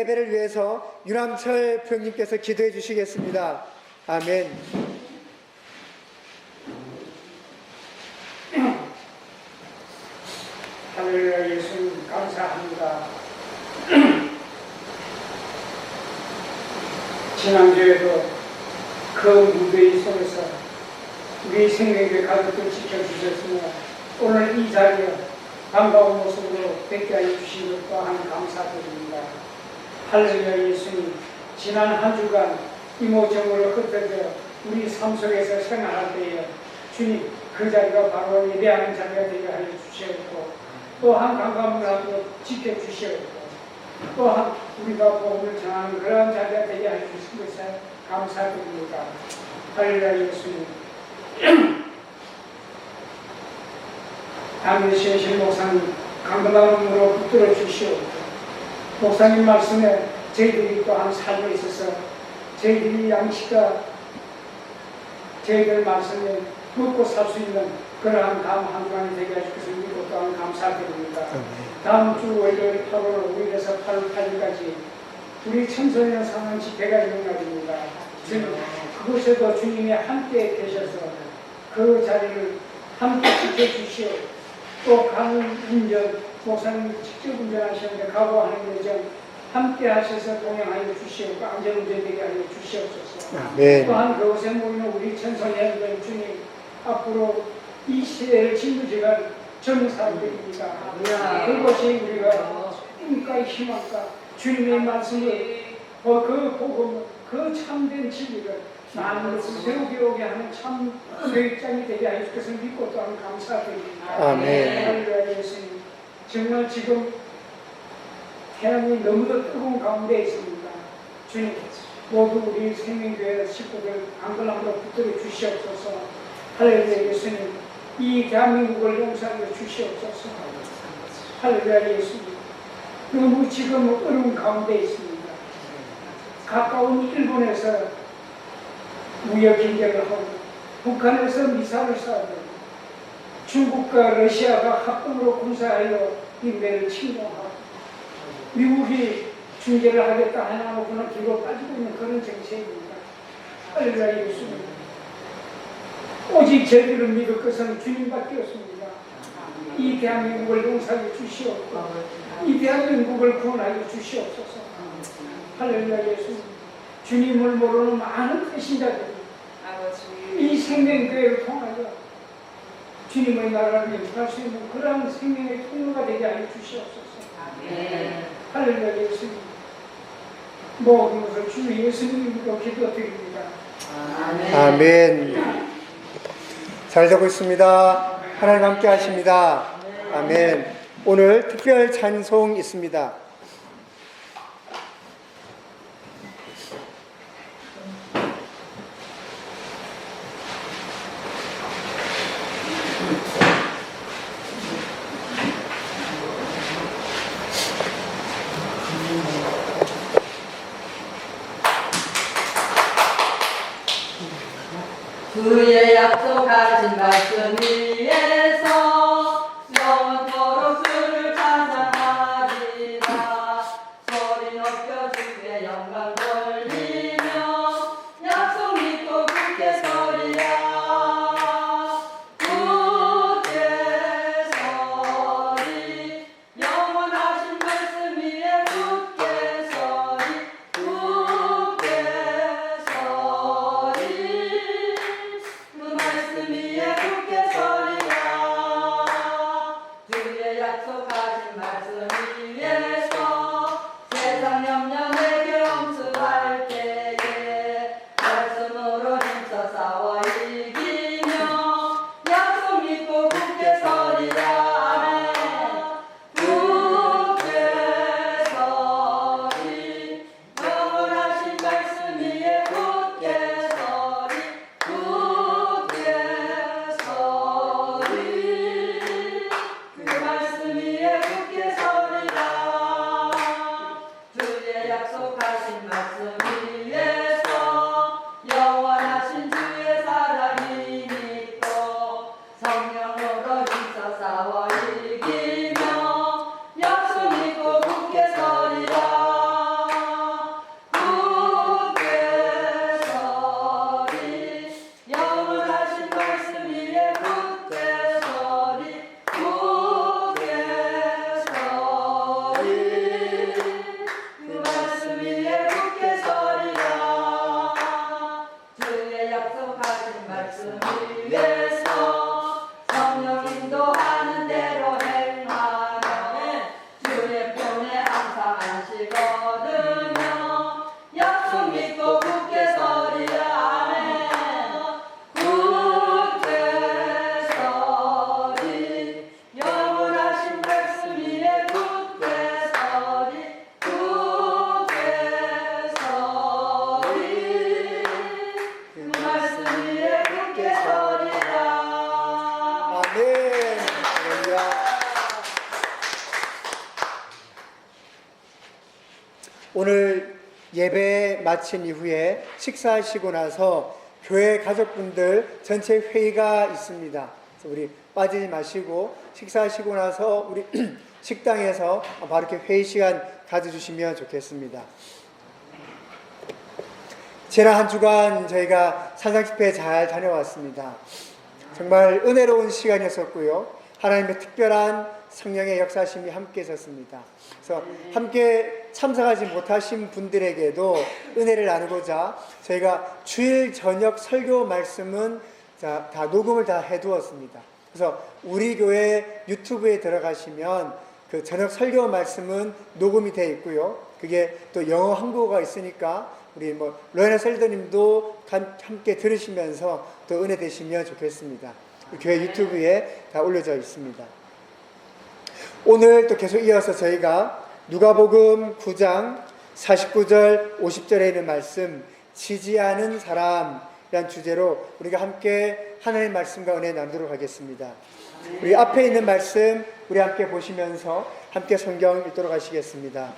예배를 위해서 유남철 부형님께서 기도해 주시겠습니다. 아멘. 할렐루야. 예수님 감사합니다. 지난주에도 그 무대 속에서 우리 생명의 가족들 지켜주셨으며 오늘 이 자리에 반가운 모습으로 뵙게 하여 주신 것 또한 감사드립니다. 할렐루야. 예수님, 지난 한 주간 이모저모로 흩어져 우리 삶 속에서 생활할 때에 주님, 그 자리가 바로 예배하는 자리가 되게 하여 주시옵고 또한 강감을 하도록 지켜주시옵고 또한 우리가 복음을 전하는 그러한 자리가 되게 하여 주신 것에 감사드립니다. 할렐루야. 예수님, 안내신 목사님 강건함으로 붙들어 주시옵고 목사님 말씀에 저희들이 또한 삶에 있어서 저희들이 양식과 저희들 말씀에 먹고 살 수 있는 그러한 다음 한 주간이 되게 하실 것을 믿고 또한 감사드립니다. 다음 주 월요일 8월 5일에서 8월 8일까지 우리 청소년 상황 집회가 일어나집니다. 주님, 그곳에도 주님이 함께 계셔서 그 자리를 함께 지켜주시오. 또 가는 운전, 목사님 직접 운전하시는데 각오하는 여정 함께 하셔서 동행하여 주시옵고 안전운전되게 하여 주시옵소서. 또한 그곳에 모이는 우리 청소년들 주님, 앞으로 이 시대를 짓누져갈 젊은 사람들입니다. 그것이 우리가 꿈과 희망과 주님의 말씀을 그 복음, 그 참된 진리를 많은 것을 배우게 오게 하는 참 교육장이 되게 하실 것을 믿고 또한 감사드립니다. 아멘. 할렐루야. 예수님, 정말 지금 태양이 너무도 뜨거운 가운데 있습니다. 주님, 모두 우리 생명교회 식구들 안글함으로 붙들어 주시옵소서. 할렐루야. 예수님, 이 대한민국을 용서하여 주시옵소서. 할렐루야. 예수님, 너무 지금 어려운 가운데 있습니다. 가까운 일본에서 무역 경쟁을 하고 북한에서 미사를 쏴고 중국과 러시아가 합동으로 군사하여 인도를 침공하고 미국이 중재를 하겠다 하냐고는 뒤로 빠지고 있는 그런 정책입니다. 할렐루야. 예수님, 오직 저희를 믿을 것은 주님밖에 없습니다. 이 대한민국을 용서하여 주시옵고 이 대한민국을 구원하여 주시옵소서. 할렐루야. 예수님, 주님을 모르는 많은 배신자들이 이 생명교회를 통하여 주님의 나라를 연습할 수 있는 그러한 생명의 통로가 되게 하여 주시옵소서. 할렐루야. 예수님, 모든 것을 주 예수님으로 기도드립니다. 아멘. 잘 되고 있습니다. 하나님 함께 하십니다. 아멘. 오늘 특별 찬송 있습니다. 그의 약속하신 말씀 위에서 영원토록 주를 찬양하리라. 소리 높여 주께 영광 돌리며 약속 믿고 굳게 서리라. 굳게 서리 영원하신 말씀 위에 굳게 서리 굳게 서리 그 말씀 위에 굳게 서리라. 약속하신 말씀 위해서 성령 인도하는 대로 행하며 주의 편에 항상 안식 얻으며 약속 믿고 굳게 서리라. 아멘. 굳게 서리 영원하신 말씀 위에 굳게 서리 굳게 서리 그 말씀 위에 굳게 서리라. 아멘. 할렐루야. 오늘 예배 마친 이후에 식사하시고 나서 교회 가족분들 전체 회의가 있습니다. 그래서 우리 빠지지 마시고 식사하시고 나서 우리 식당에서 바로 이렇게 회의 시간 가져주시면 좋겠습니다. 지난 한 주간 저희가 산상집회 잘 다녀왔습니다. 정말 은혜로운 시간이었었고요. 하나님의 특별한 성령의 역사심이 함께 있었습니다. 그래서 함께 참석하지 못하신 분들에게도 은혜를 나누고자 저희가 주일 저녁 설교 말씀은 다 녹음을 다 해두었습니다. 그래서 우리 교회 유튜브에 들어가시면 그 저녁 설교 말씀은 녹음이 되어 있고요. 그게 또 영어 한국어가 있으니까 우리 로에나 셀더님도 함께 들으시면서 또 은혜 되시면 좋겠습니다. 교회 유튜브에 다 올려져 있습니다. 오늘 또 계속 이어서 저희가 누가복음 9장 49절 50절에 있는 말씀 지지하는 사람이란 주제로 우리가 함께 하나님의 말씀과 은혜 나누도록 하겠습니다. 우리 앞에 있는 말씀 우리 함께 보시면서 함께 성경 읽도록 하시겠습니다.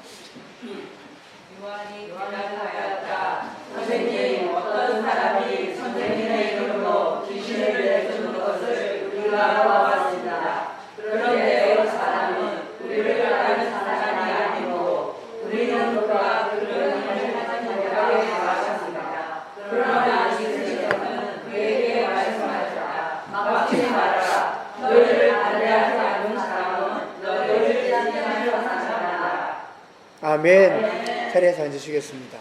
요한이 대답하였다. 선생님, 어떤 사람이 선생님의 이름으로 귀신을 내주는 것을 우리가 보았습니다. 그런데 그 사람은 우리를 아는 사람이 아니고 우리는 그가 그를 하나님의 하셨습니다. 그러나 예수께서는 그에게 말씀하셨다. 막지 말아라. 너희를 반대하지 않는 사람은 너희를 지지하는 사람이다. 아멘. 자리에서 앉으시겠습니다.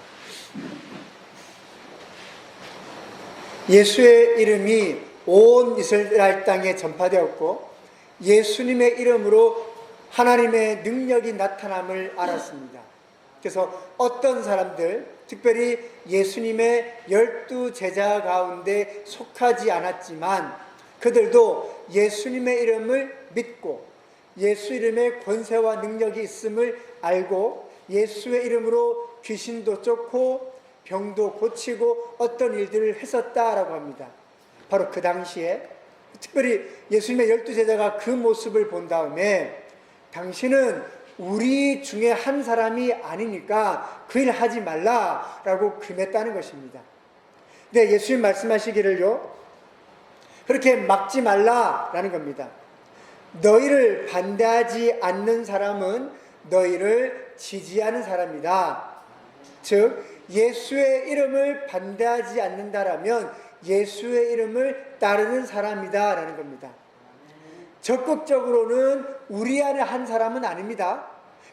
예수의 이름이 온 이스라엘 땅에 전파되었고 예수님의 이름으로 하나님의 능력이 나타남을 알았습니다. 그래서 어떤 사람들, 특별히 예수님의 12 제자 가운데 속하지 않았지만 그들도 예수님의 이름을 믿고 예수 이름의 권세와 능력이 있음을 알고 예수의 이름으로 귀신도 쫓고 병도 고치고 어떤 일들을 했었다라고 합니다. 바로 그 당시에 특별히 예수님의 12 제자가 그 모습을 본 다음에 당신은 우리 중에 한 사람이 아니니까 그 일 하지 말라라고 금했다는 것입니다. 근데 예수님 말씀하시기를요, 그렇게 막지 말라라는 겁니다. 너희를 반대하지 않는 사람은 너희를 지지하는 사람이다. 즉 예수의 이름을 반대하지 않는다라면 예수의 이름을 따르는 사람이다 라는 겁니다. 적극적으로는 우리 안에 한 사람은 아닙니다.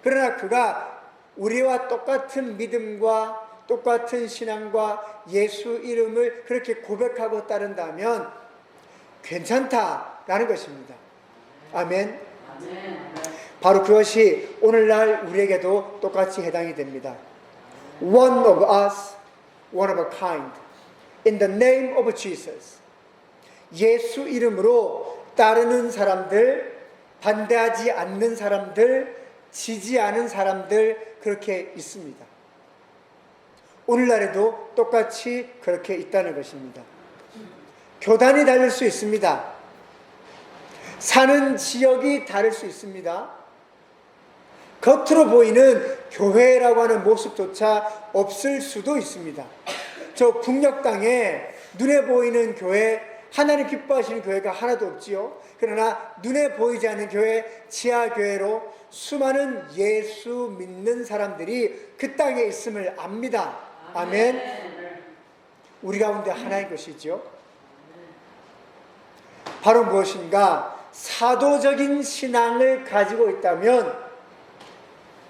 그러나 그가 우리와 똑같은 믿음과 똑같은 신앙과 예수 이름을 그렇게 고백하고 따른다면 괜찮다라는 것입니다. 아멘. 바로 그것이 오늘날 우리에게도 똑같이 해당이 됩니다. One of us, one of a kind. In the name of Jesus. 예수 이름으로 따르는 사람들, 반대하지 않는 사람들, 지지하는 사람들 그렇게 있습니다. 오늘날에도 똑같이 그렇게 있다는 것입니다. 교단이 다를 수 있습니다. 사는 지역이 다를 수 있습니다. 겉으로 보이는 교회라고 하는 모습조차 없을 수도 있습니다. 저 북녘 땅에 눈에 보이는 교회, 하나님 기뻐하시는 교회가 하나도 없지요. 그러나 눈에 보이지 않는 교회, 지하교회로 수많은 예수 믿는 사람들이 그 땅에 있음을 압니다. 아멘. 우리 가운데 하나인 것이죠. 바로 무엇인가? 사도적인 신앙을 가지고 있다면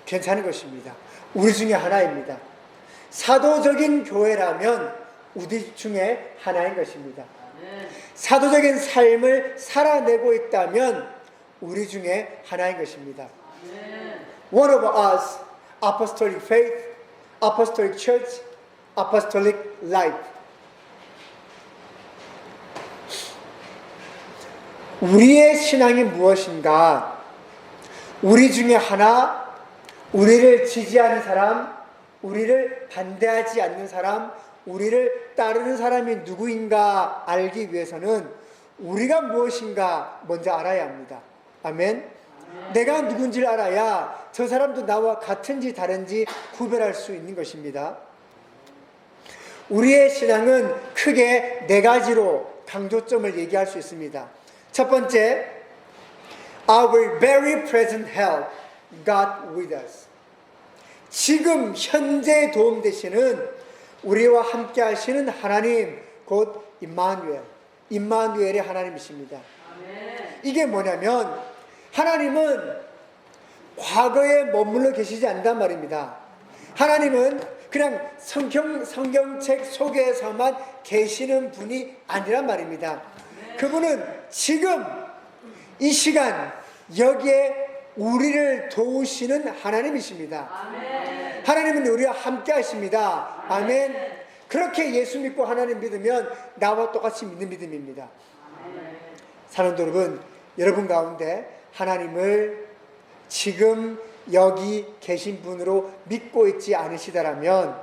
괜찮은 것입니다. 우리 중에 하나입니다. 사도적인 교회라면 우리 중에 하나인 것입니다. 사도적인 삶을 살아내고 있다면 우리 중에 하나인 것입니다. One of us, apostolic faith, apostolic church, apostolic life. 우리의 신앙이 무엇인가? 우리 중에 하나, 우리를 지지하는 사람, 우리를 반대하지 않는 사람, 우리를 따르는 사람이 누구인가 알기 위해서는 우리가 무엇인가 먼저 알아야 합니다. 아멘. 내가 누군지를 알아야 저 사람도 나와 같은지 다른지 구별할 수 있는 것입니다. 우리의 신앙은 크게 네 가지로 강조점을 얘기할 수 있습니다. 첫 번째, Our very present help, God with us. 지금 현재 도움 되시는 우리와 함께 하시는 하나님, 곧 임마누엘의 하나님이십니다. 이게 뭐냐면 하나님은 과거에 머물러 계시지 않단 말입니다. 하나님은 그냥 성경책 속에서만 계시는 분이 아니란 말입니다. 그분은 지금 이 시간 여기에 우리를 도우시는 하나님이십니다. 하나님은 우리와 함께 하십니다. 아멘. 그렇게 예수 믿고 하나님 믿으면 나와 똑같이 믿는 믿음입니다. 사랑하는 여러분, 여러분 가운데 하나님을 지금 여기 계신 분으로 믿고 있지 않으시다라면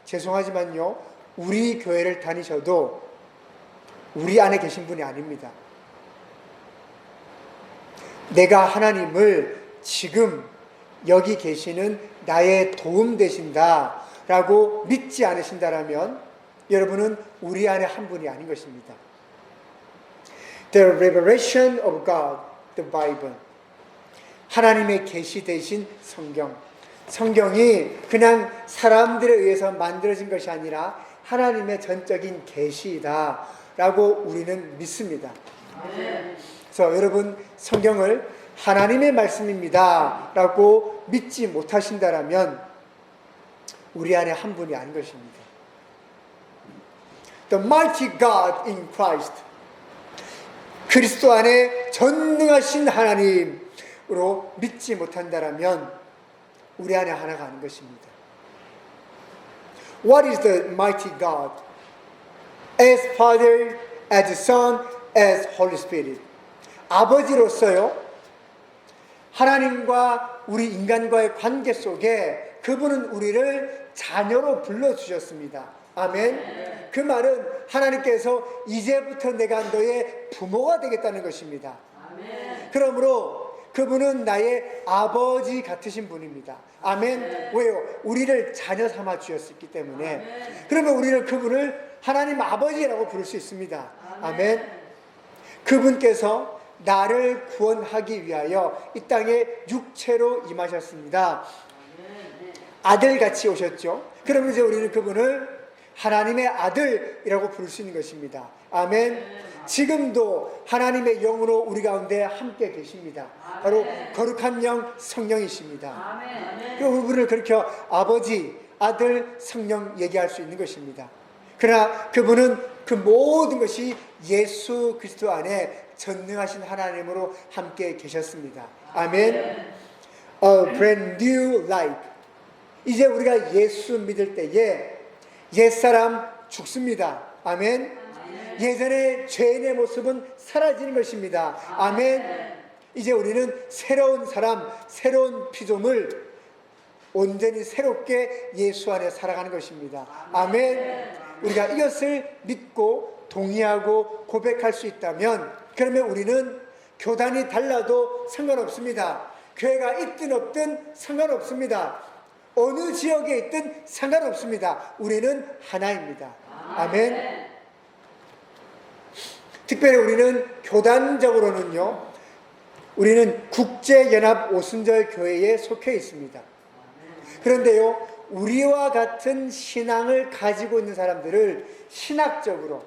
죄송하지만요, 우리 교회를 다니셔도 우리 안에 계신 분이 아닙니다. 내가 하나님을 지금 여기 계시는 나의 도움 되신다 라고 믿지 않으신다라면 여러분은 우리 안에 한 분이 아닌 것입니다. The revelation of God, the Bible. 하나님의 계시 되신 성경. 성경이 그냥 사람들에 의해서 만들어진 것이 아니라 하나님의 전적인 계시이다 라고 우리는 믿습니다. 그래서 여러분, 성경을 하나님의 말씀입니다 라고 믿지 못하신다라면 우리 안에 한 분이 아닌 것입니다. The mighty God in Christ. 그리스도 안에 전능하신 하나님으로 믿지 못한다라면 우리 안에 하나가 아닌 것입니다. What is the mighty God? As Father, as Son, as Holy Spirit. 아버지로서요, 하나님과 우리 인간과의 관계 속에 그분은 우리를 자녀로 불러주셨습니다. 아멘. 그 말은 하나님께서 이제부터 내가 너의 부모가 되겠다는 것입니다. 그러므로 그분은 나의 아버지 같으신 분입니다. 아멘. 왜요? 우리를 자녀 삼아 주셨기 때문에. 그러면 우리는 그분을 하나님 아버지라고 부를 수 있습니다. 아멘. 그분께서 나를 구원하기 위하여 이 땅에 육체로 임하셨습니다. 아들같이 오셨죠. 그러면 이제 우리는 그분을 하나님의 아들이라고 부를 수 있는 것입니다. 아멘. 지금도 하나님의 영으로 우리 가운데 함께 계십니다. 바로 거룩한 영 성령이십니다. 그분을 그렇게 아버지, 아들, 성령 얘기할 수 있는 것입니다. 그러나 그분은 그 모든 것이 예수 그리스도 안에 전능하신 하나님으로 함께 계셨습니다. 아멘. A brand new life. 이제 우리가 예수 믿을 때에 옛사람 죽습니다. 아멘. 예전의 죄인의 모습은 사라지는 것입니다. 아멘. 이제 우리는 새로운 사람, 새로운 피조물, 온전히 새롭게 예수 안에 살아가는 것입니다. 아멘. 우리가 이것을 믿고 동의하고 고백할 수 있다면 그러면 우리는 교단이 달라도 상관없습니다. 교회가 있든 없든 상관없습니다. 어느 지역에 있든 상관없습니다. 우리는 하나입니다. 아멘. 특별히 우리는 교단적으로는요, 우리는 국제연합 오순절 교회에 속해 있습니다. 그런데요, 우리와 같은 신앙을 가지고 있는 사람들을 신학적으로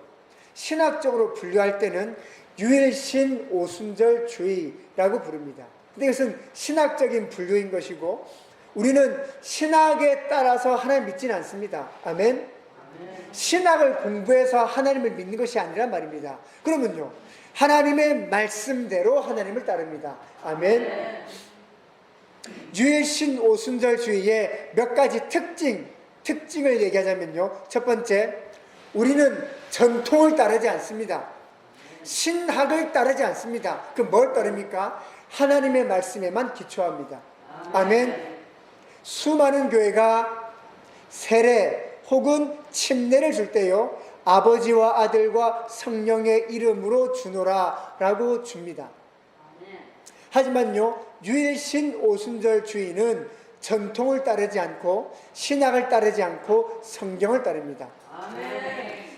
분류할 때는 유일신 오순절주의라고 부릅니다. 근데 이것은 신학적인 분류인 것이고 우리는 신학에 따라서 하나님 믿지는 않습니다. 아멘. 신학을 공부해서 하나님을 믿는 것이 아니란 말입니다. 그러면요, 하나님의 말씀대로 하나님을 따릅니다. 아멘. 유일신 오순절주의의 몇 가지 특징을 얘기하자면요, 첫 번째, 우리는 전통을 따르지 않습니다. 신학을 따르지 않습니다. 그 뭘 따릅니까? 하나님의 말씀에만 기초합니다. 아멘. 수많은 교회가 세례 혹은 침례를 줄 때요, 아버지와 아들과 성령의 이름으로 주노라 라고 줍니다. 하지만요, 유일신 오순절주의는 전통을 따르지 않고 신학을 따르지 않고 성경을 따릅니다.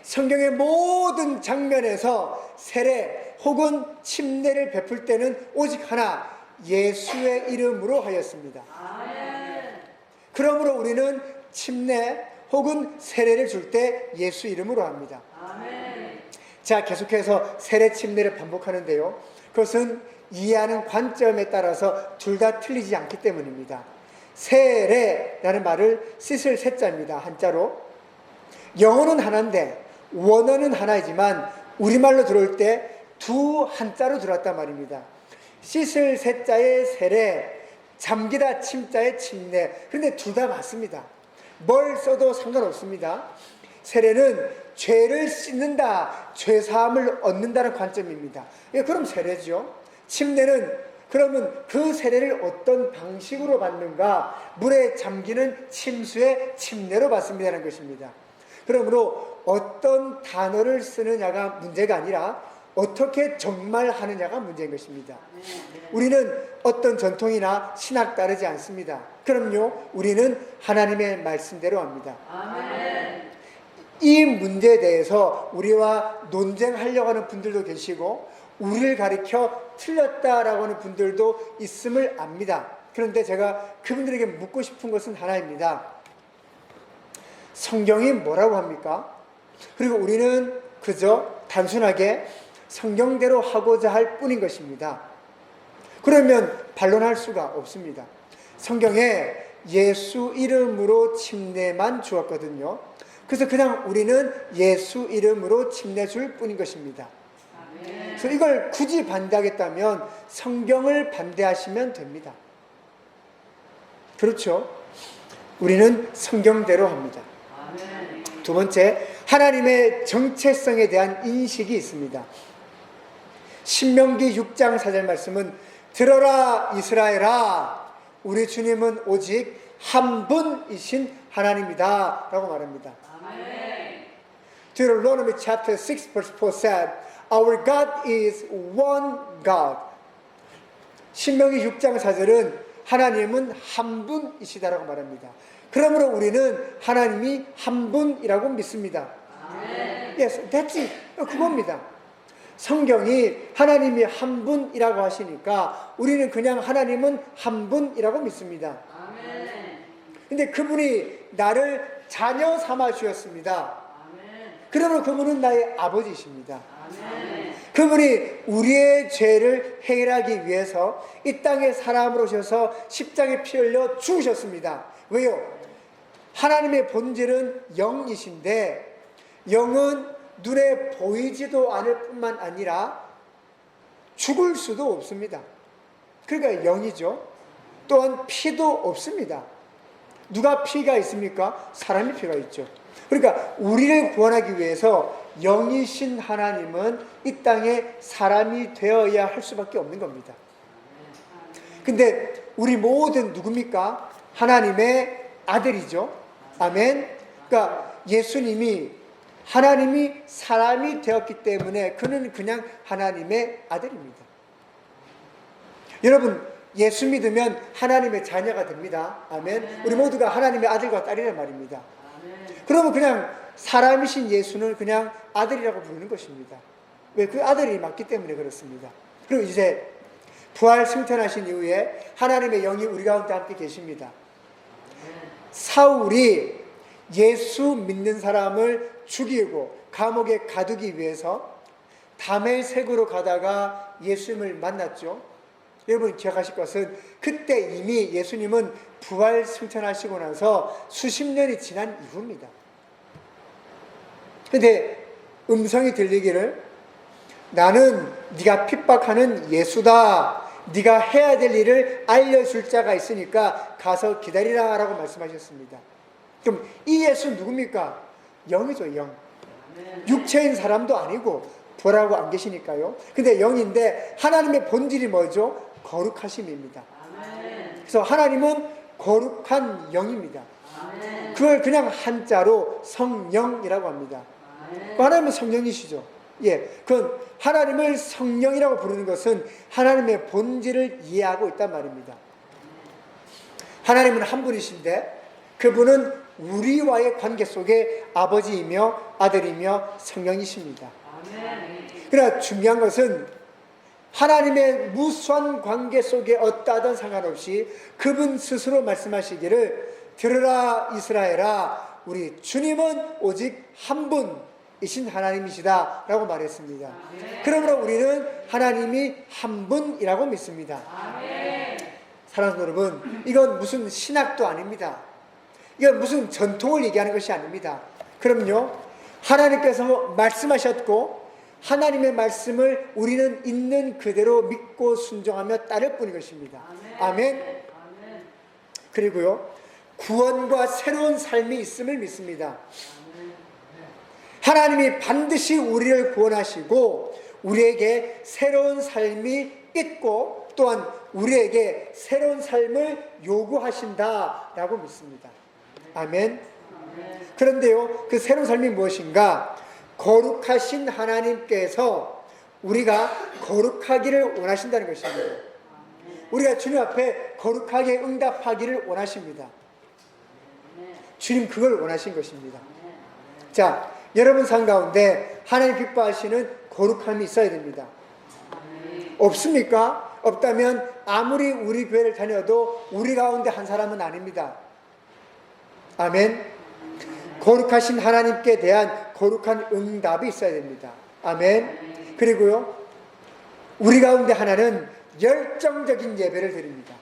성경의 모든 장면에서 세례 혹은 침례를 베풀 때는 오직 하나, 예수의 이름으로 하였습니다. 그러므로 우리는 침례 혹은 세례를 줄 때 예수 이름으로 합니다. 자, 계속해서 세례 침례를 반복하는데요, 그것은 이해하는 관점에 따라서 둘 다 틀리지 않기 때문입니다. 세례라는 말을 씻을 세자입니다. 한자로. 영어는 하나인데 원어는 하나이지만 우리말로 들어올 때 두 한자로 들어왔단 말입니다. 씻을 세자의 세례, 잠기다 침자의 침례. 그런데 둘 다 맞습니다. 뭘 써도 상관없습니다. 세례는 죄를 씻는다, 죄사함을 얻는다는 관점입니다. 예, 그럼 세례죠. 침례는 그러면 그 세례를 어떤 방식으로 받는가? 물에 잠기는 침수의 침례로 받습니다라는 것입니다. 그러므로 어떤 단어를 쓰느냐가 문제가 아니라 어떻게 정말 하느냐가 문제인 것입니다. 우리는 어떤 전통이나 신학 따르지 않습니다. 그럼요, 우리는 하나님의 말씀대로 합니다. 이 문제에 대해서 우리와 논쟁하려고 하는 분들도 계시고 우리를 가리켜 틀렸다라고 하는 분들도 있음을 압니다. 그런데 제가 그분들에게 묻고 싶은 것은 하나입니다. 성경이 뭐라고 합니까? 그리고 우리는 그저 단순하게 성경대로 하고자 할 뿐인 것입니다. 그러면 반론할 수가 없습니다. 성경에 예수 이름으로 침례만 주었거든요. 그래서 그냥 우리는 예수 이름으로 침례 줄 뿐인 것입니다. 그래서 이걸 굳이 반대하겠다면 성경을 반대하시면 됩니다. 그렇죠? 우리는 성경대로 합니다. 두 번째, 하나님의 정체성에 대한 인식이 있습니다. 신명기 6장 4절 말씀은 들어라 이스라엘아, 우리 주님은 오직 한 분이신 하나님이다 라고 말합니다. Deuteronomy chapter 6 verse 4 said, Our God is one God. 신명기 6장 4절은 하나님은 한 분이시다라고 말합니다. 그러므로 우리는 하나님이 한 분이라고 믿습니다. Yes, that's it. 그겁니다. 성경이 하나님이 한 분이라고 하시니까 우리는 그냥 하나님은 한 분이라고 믿습니다. 근데 그분이 나를 자녀 삼아 주셨습니다. 그러므로 그분은 나의 아버지이십니다. 그분이 우리의 죄를 해결하기 위해서 이 땅에 사람으로 오셔서 십자가에 피 흘려 죽으셨습니다. 왜요? 하나님의 본질은 영이신데 영은 눈에 보이지도 않을 뿐만 아니라 죽을 수도 없습니다. 그러니까 영이죠. 또한 피도 없습니다. 누가 피가 있습니까? 사람이 피가 있죠. 그러니까 우리를 구원하기 위해서 영이신 하나님은 이 땅에 사람이 되어야 할 수밖에 없는 겁니다. 근데 우리 모든 누굽니까? 하나님의 아들이죠. 아멘. 그러니까 예수님이 하나님이 사람이 되었기 때문에 그는 그냥 하나님의 아들입니다. 여러분, 예수 믿으면 하나님의 자녀가 됩니다. 아멘. 우리 모두가 하나님의 아들과 딸이란 말입니다. 그러면 그냥 사람이신 예수는 그냥 아들이라고 부르는 것입니다. 왜? 그 아들이 맞기 때문에 그렇습니다. 그리고 이제 부활 승천하신 이후에 하나님의 영이 우리 가운데 함께 계십니다. 사울이 예수 믿는 사람을 죽이고 감옥에 가두기 위해서 다메섹으로 가다가 예수님을 만났죠. 여러분 기억하실 것은 그때 이미 예수님은 부활 승천하시고 나서 수십 년이 지난 이후입니다. 근데 음성이 들리기를 나는 네가 핍박하는 예수다. 네가 해야 될 일을 알려줄 자가 있으니까 가서 기다리라 라고 말씀하셨습니다. 그럼 이 예수 누굽니까? 영이죠, 영. 육체인 사람도 아니고 부활하고 안 계시니까요. 근데 영인데 하나님의 본질이 뭐죠? 거룩하심입니다. 그래서 하나님은 거룩한 영입니다. 그걸 그냥 한자로 성령이라고 합니다. 하나님은 성령이시죠. 예, 그건 하나님을 성령이라고 부르는 것은 하나님의 본질을 이해하고 있단 말입니다. 하나님은 한 분이신데 그분은 우리와의 관계 속에 아버지이며 아들이며 성령이십니다. 그러나 중요한 것은 하나님의 무수한 관계 속에 어떠하든 상관없이 그분 스스로 말씀하시기를 들으라 이스라엘아, 우리 주님은 오직 한 분이신 하나님이시다 라고 말했습니다. 그러므로 우리는 하나님이 한 분이라고 믿습니다. 사랑하는 여러분, 이건 무슨 신학도 아닙니다. 이건 무슨 전통을 얘기하는 것이 아닙니다. 그럼요, 하나님께서 말씀하셨고 하나님의 말씀을 우리는 있는 그대로 믿고 순종하며 따를 뿐인 것입니다. 아멘. 그리고요, 구원과 새로운 삶이 있음을 믿습니다. 하나님이 반드시 우리를 구원하시고 우리에게 새로운 삶이 있고 또한 우리에게 새로운 삶을 요구하신다라고 믿습니다. 아멘. 그런데요, 그 새로운 삶이 무엇인가? 거룩하신 하나님께서 우리가 거룩하기를 원하신다는 것입니다. 우리가 주님 앞에 거룩하게 응답하기를 원하십니다. 주님 그걸 원하신 것입니다. 자, 여러분 삶 가운데 하나님 기뻐하시는 거룩함이 있어야 됩니다. 없습니까? 없다면 아무리 우리 교회를 다녀도 우리 가운데 한 사람은 아닙니다. 아멘. 거룩하신 하나님께 대한 거룩한 응답이 있어야 됩니다. 아멘. 그리고요, 우리 가운데 하나는 열정적인 예배를 드립니다.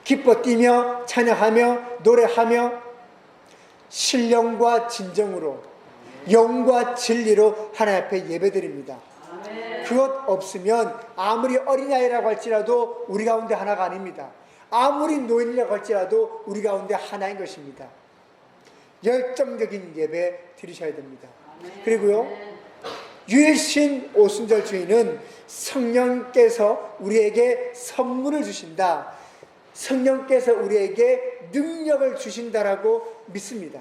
기뻐 뛰며 찬양하며 노래하며 신령과 진정으로 영과 진리로 하나님 앞에 예배드립니다. 그것 없으면 아무리 어린아이라고 할지라도 우리 가운데 하나가 아닙니다. 아무리 노인이라고 할지라도 우리 가운데 하나인 것입니다. 열정적인 예배 드리셔야 됩니다. 그리고요, 유일신 오순절 주인은 성령께서 우리에게 선물을 주신다, 성령께서 우리에게 능력을 주신다라고 믿습니다.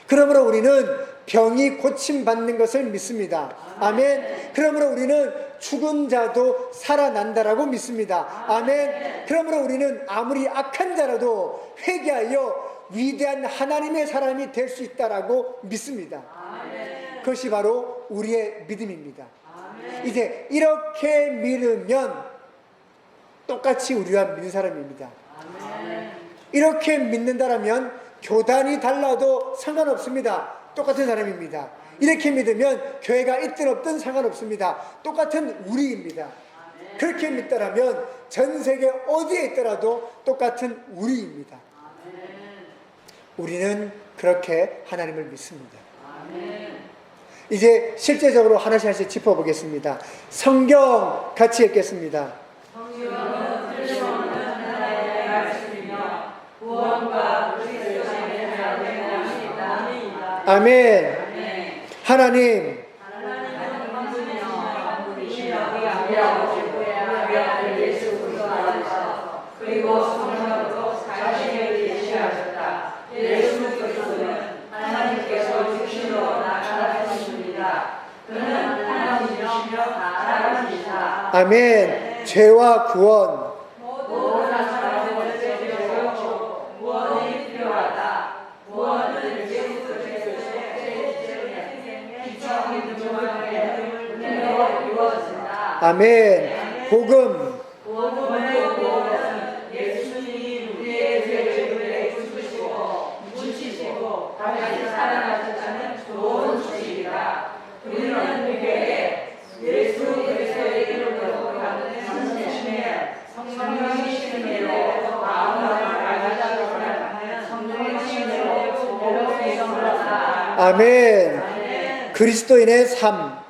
그러므로 우리는 병이 고침받는 것을 믿습니다. 아멘. 그러므로 우리는 죽은 자도 살아난다라고 믿습니다. 아멘. 그러므로 우리는 아무리 악한 자라도 회개하여 위대한 하나님의 사람이 될 수 있다라고 믿습니다. 그것이 바로 우리의 믿음입니다. 이제 이렇게 믿으면 똑같이 우리와 믿는 사람입니다. 이렇게 믿는다라면 교단이 달라도 상관없습니다. 똑같은 사람입니다. 이렇게 믿으면 교회가 있든 없든 상관없습니다. 똑같은 우리입니다. 그렇게 믿다라면 전 세계 어디에 있더라도 똑같은 우리입니다. 우리는 그렇게 하나님을 믿습니다. 이제 실제적으로 하나씩 하나씩 짚어보겠습니다. 성경 같이 읽겠습니다. 성경은 틀림없는 하나님의 말씀이며 구원과 그리스도의 말씀입니다. 아멘. 하나님, 하나님은 한 분이시며 한 분이시며 아버지라고 제부의 예수 그리스도 안에서 그리고 성령으로 자신을 계시하셨다. 예수 그리스도는 하나님께서 육신으로 나타나셨습니다. 그는 하나님이시며 사람이시다. 아멘. 죄와 구원, 모든 사람을 죄지었고 구원이 필요하다. 구원은 예수 그리스도의 기초적인 능력으로 이루어진다. 아멘. 복음, 복음의 복음은 예수님이 우리의 죄를 묻으시고 묻히시고 다시 살아나셨다는 좋은 소식이다. 우리는 우리에게 예수 그리스도의 이름으로 받는 성령의 성령이시는 이로 마음을 알자고 하는 성령이시는 이로 복음의 성으로 아멘. 그리스도인의 삶.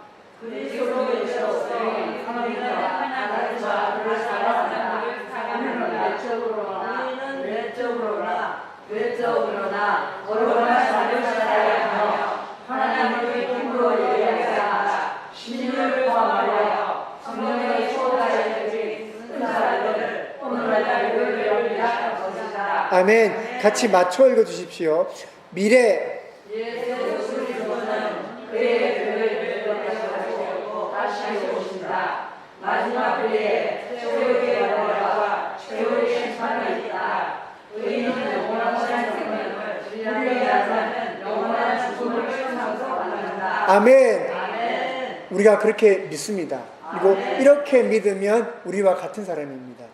외적으로나 거룩한 삶을 살아야 하며 하나님의 힘으로 예배하라. 신유를 포함하여 성령의 소자의 은사를 오늘날 요리를 위하여 것이다. 아멘. 같이 맞춰 읽어 주십시오. 미래 예수 그리스도는 그의 교회를 회복하시고 다시 오신다. 마지막 때에 최후의 영광과 최후의 심판이 있다. 의인은 영원한 생명을, 불의하는 영원한 죽음을 상속받는다. 아멘. 아멘. 우리가 그렇게 믿습니다. 그리고 이렇게 믿으면 우리와 같은 사람입니다.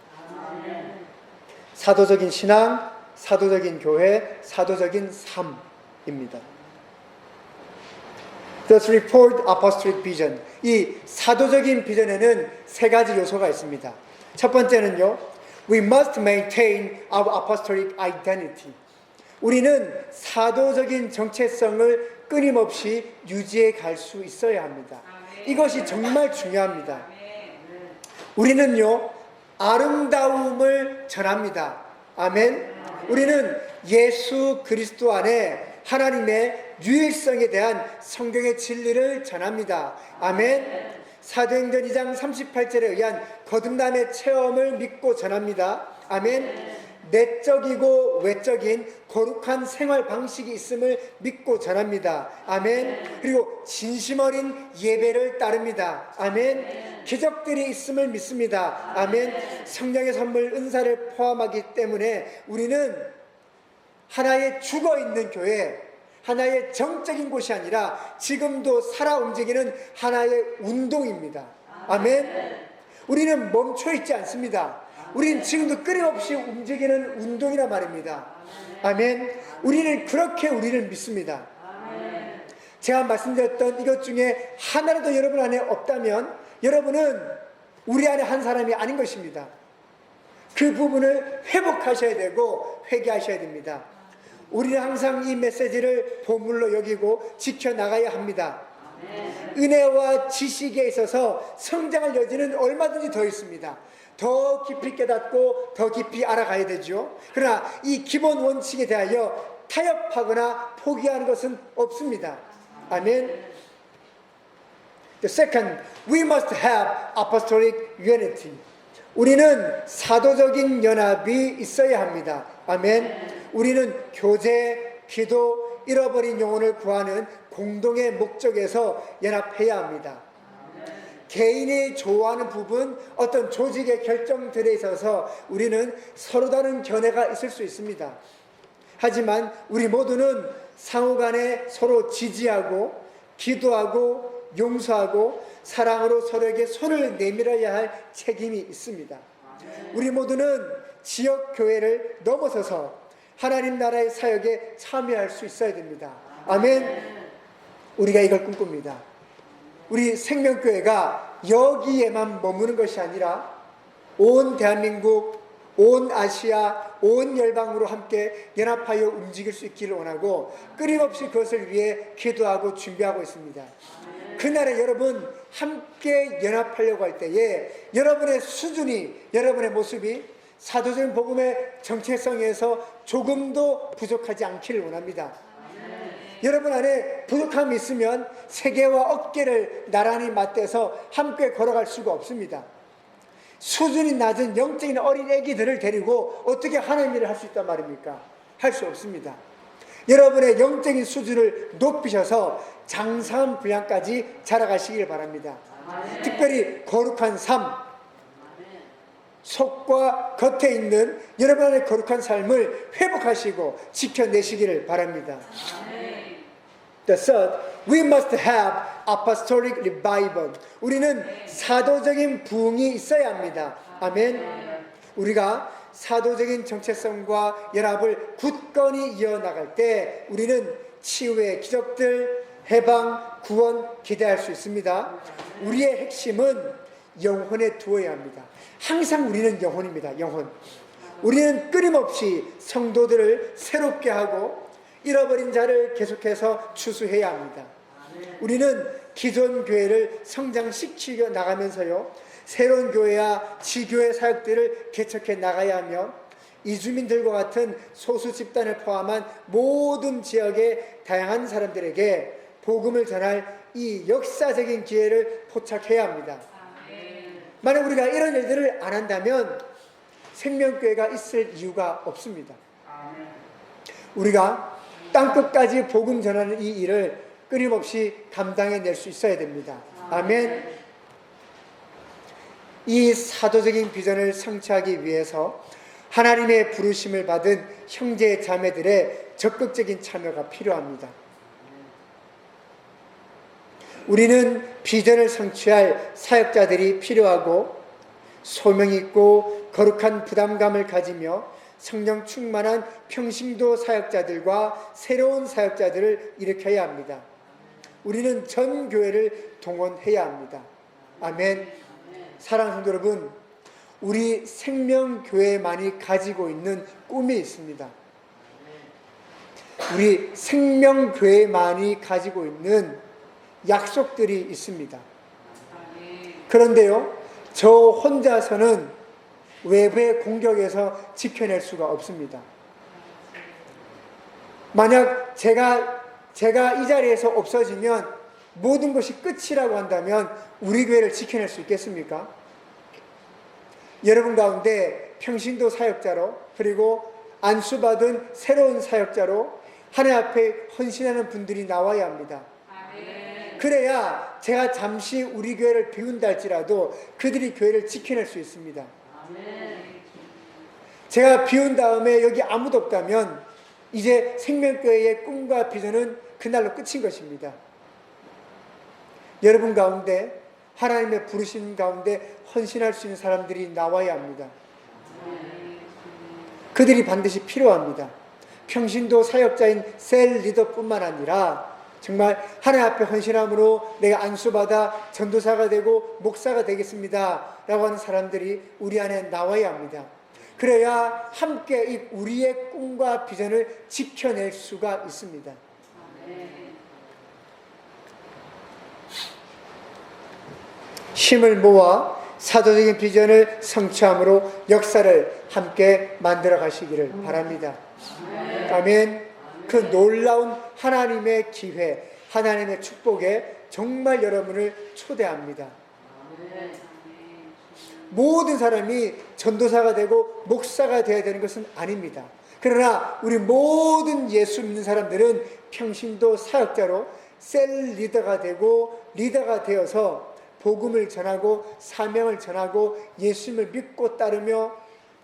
사도적인 신앙, 사도적인 교회, 사도적인 삶입니다. The Threefold Apostolic Vision. 이 사도적인 비전에는 세 가지 요소가 있습니다. 첫 번째는요, We must maintain our apostolic identity. 우리는 사도적인 정체성을 끊임없이 유지해 갈 수 있어야 합니다. 이것이 정말 중요합니다. 우리는요, 아름다움을 전합니다. 아멘. 우리는 예수 그리스도 안에 하나님의 유일성에 대한 성경의 진리를 전합니다. 아멘. 사도행전 2장 38절에 의한 거듭남의 체험을 믿고 전합니다. 아멘. 내적이고 외적인 거룩한 생활 방식이 있음을 믿고 전합니다. 아멘. 그리고 진심 어린 예배를 따릅니다. 아멘. 기적들이 있음을 믿습니다. 아멘. 성령의 선물 은사를 포함하기 때문에 우리는 하나의 죽어있는 교회, 하나의 정적인 곳이 아니라 지금도 살아 움직이는 하나의 운동입니다. 아멘. 우리는 멈춰 있지 않습니다. 우리는 지금도 끊임없이 움직이는 운동이란 말입니다. 아멘. 우리는 그렇게 우리를 믿습니다. 제가 말씀드렸던 이것 중에 하나라도 여러분 안에 없다면 여러분은 우리 안에 한 사람이 아닌 것입니다. 그 부분을 회복하셔야 되고 회개하셔야 됩니다. 우리는 항상 이 메시지를 보물로 여기고 지켜나가야 합니다. 은혜와 지식에 있어서 성장할 여지는 얼마든지 더 있습니다. 더 깊이 깨닫고 더 깊이 알아가야 되죠. 그러나 이 기본 원칙에 대하여 타협하거나 포기하는 것은 없습니다. 아멘. The second, we must have apostolic unity. 우리는 사도적인 연합이 있어야 합니다. 아멘. 우리는 교제, 기도, 잃어버린 영혼을 구하는 공동의 목적에서 연합해야 합니다. 개인이 좋아하는 부분, 어떤 조직의 결정들에 있어서 우리는 서로 다른 견해가 있을 수 있습니다. 하지만 우리 모두는 상호간에 서로 지지하고 기도하고 용서하고 사랑으로 서로에게 손을 내밀어야 할 책임이 있습니다. 우리 모두는 지역 교회를 넘어서서 하나님 나라의 사역에 참여할 수 있어야 됩니다. 아멘. 우리가 이걸 꿈꿉니다. 우리 생명교회가 여기에만 머무는 것이 아니라 온 대한민국, 온 아시아, 온 열방으로 함께 연합하여 움직일 수 있기를 원하고 끊임없이 그것을 위해 기도하고 준비하고 있습니다. 그날에 여러분 함께 연합하려고 할 때에 여러분의 수준이, 여러분의 모습이 사도적인 복음의 정체성에서 조금도 부족하지 않기를 원합니다. 여러분 안에 부족함이 있으면 세계와 어깨를 나란히 맞대서 함께 걸어갈 수가 없습니다. 수준이 낮은 영적인 어린 애기들을 데리고 어떻게 하나님 일을 할 수 있단 말입니까? 할 수 없습니다. 여러분의 영적인 수준을 높이셔서 장사한 분량까지 자라가시길 바랍니다. 특별히 거룩한 삶, 속과 겉에 있는 여러분 안의 거룩한 삶을 회복하시고 지켜내시기를 바랍니다. The third, we must have apostolic revival. 우리는 사도적인 부흥이 있어야 합니다. 아멘. 우리가 사도적인 정체성과 연합을 굳건히 이어나갈 때 우리는 치유의 기적들, 해방, 구원 기대할 수 있습니다. 우리의 핵심은 영혼에 두어야 합니다. 항상 우리는 영혼입니다. 영혼. 우리는 끊임없이 성도들을 새롭게 하고 잃어버린 자를 계속해서 추수해야 합니다. 우리는 기존 교회를 성장시키려 나가면서요, 새로운 교회와 지교회 사역들을 개척해 나가야 하며 이주민들과 같은 소수 집단을 포함한 모든 지역의 다양한 사람들에게 복음을 전할 이 역사적인 기회를 포착해야 합니다. 만약 우리가 이런 일들을 안 한다면 생명교회가 있을 이유가 없습니다. 우리가 땅끝까지 복음 전하는 이 일을 끊임없이 감당해낼 수 있어야 됩니다. 아멘. 이 사도적인 비전을 성취하기 위해서 하나님의 부르심을 받은 형제 자매들의 적극적인 참여가 필요합니다. 우리는 비전을 성취할 사역자들이 필요하고 소명 있고 거룩한 부담감을 가지며 성령 충만한 평신도 사역자들과 새로운 사역자들을 일으켜야 합니다. 우리는 전 교회를 동원해야 합니다. 아멘. 사랑하는 성도 여러분, 우리 생명교회만이 가지고 있는 꿈이 있습니다. 우리 생명교회만이 가지고 있는 약속들이 있습니다. 그런데요, 저 혼자서는 외부의 공격에서 지켜낼 수가 없습니다. 만약 제가 이 자리에서 없어지면 모든 것이 끝이라고 한다면 우리 교회를 지켜낼 수 있겠습니까? 여러분 가운데 평신도 사역자로, 그리고 안수받은 새로운 사역자로 하나님 앞에 헌신하는 분들이 나와야 합니다. 그래야 제가 잠시 우리 교회를 비운다 할지라도 그들이 교회를 지켜낼 수 있습니다. 제가 비운 다음에 여기 아무도 없다면 이제 생명교회의 꿈과 비전은 그날로 끝인 것입니다. 여러분 가운데 하나님의 부르신 가운데 헌신할 수 있는 사람들이 나와야 합니다. 그들이 반드시 필요합니다. 평신도 사역자인 셀 리더뿐만 아니라 정말 하나님 앞에 헌신함으로 내가 안수받아 전도사가 되고 목사가 되겠습니다 라고 하는 사람들이 우리 안에 나와야 합니다. 그래야 함께 우리의 꿈과 비전을 지켜낼 수가 있습니다. 힘을 모아 사도적인 비전을 성취함으로 역사를 함께 만들어 가시기를 바랍니다. 아멘. 그 놀라운 하나님의 기회, 하나님의 축복에 정말 여러분을 초대합니다. 모든 사람이 전도사가 되고 목사가 되어야 되는 것은 아닙니다. 그러나 우리 모든 예수 믿는 사람들은 평신도 사역자로 셀 리더가 되고 리더가 되어서 복음을 전하고 사명을 전하고 예수님을 믿고 따르며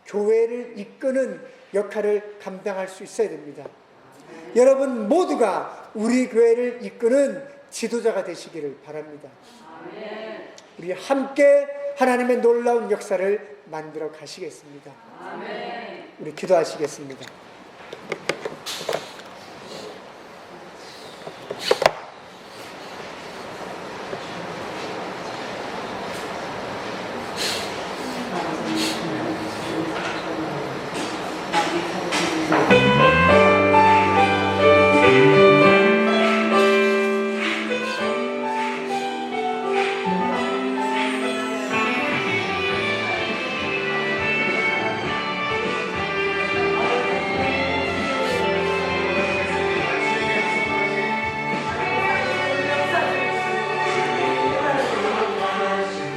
교회를 이끄는 역할을 감당할 수 있어야 됩니다. 여러분 모두가 우리 교회를 이끄는 지도자가 되시기를 바랍니다. 우리 함께 하나님의 놀라운 역사를 만들어 가시겠습니다. 우리 기도하시겠습니다.